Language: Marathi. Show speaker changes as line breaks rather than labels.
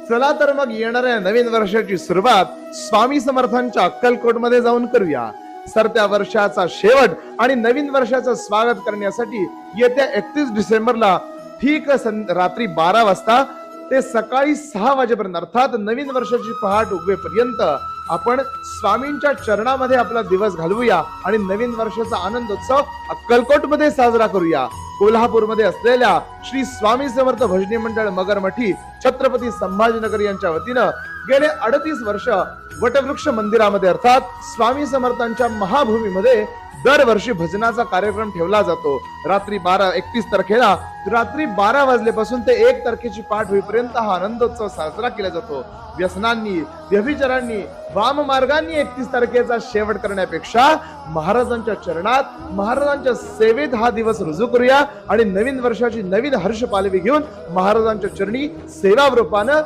चला तर मग येणाऱ्या नवीन वर्षाची सुरुवात स्वामी समर्थांच्या अक्कलकोट मध्ये जाऊन करूया. सरत्या वर्षाचा शेवट आणि नवीन वर्षाचं स्वागत करण्यासाठी येत्या 31 डिसेंबरला ठीक रात्री 12 वाजता ते सकाळी 6 वाजेपर्यंत अर्थात नवीन वर्षाची पहाट उगवेपर्यंत आपण स्वामींच्या चरणामध्ये आपला दिवस घालवूया आणि नवीन वर्षाचा आनंदोत्सव अक्कलकोट मध्ये साजरा करूया. कोल्हापूरमध्ये असलेल्या श्री स्वामी समर्थ भजनी मंडळ मगरमठी छत्रपती संभाजीनगर यांच्या वतीनं गेले 38 वर्ष वटवृक्ष मंदिरामध्ये अर्थात स्वामी समर्थांच्या महाभूमीमध्ये दरवर्षी भजनाचा कार्यक्रम ठेवला जातो. रात्री 31 तारखेला रात्री 12 वाजल्यापासून ते 1 तारखेची पाठ होईपर्यंत हा आनंदोत्सव साजरा केला जातो. व्यसनांनी व्यभिचारांनी वाम मार्गांनी 31 तारखेचा शेवट करण्यापेक्षा महाराजांच्या चरणात महाराजांच्या सेवेत हा दिवस रुजू करूया आणि नवीन वर्षाची नवीन हर्ष पालवी घेऊन महाराजांच्या चरणी सेवारूपानं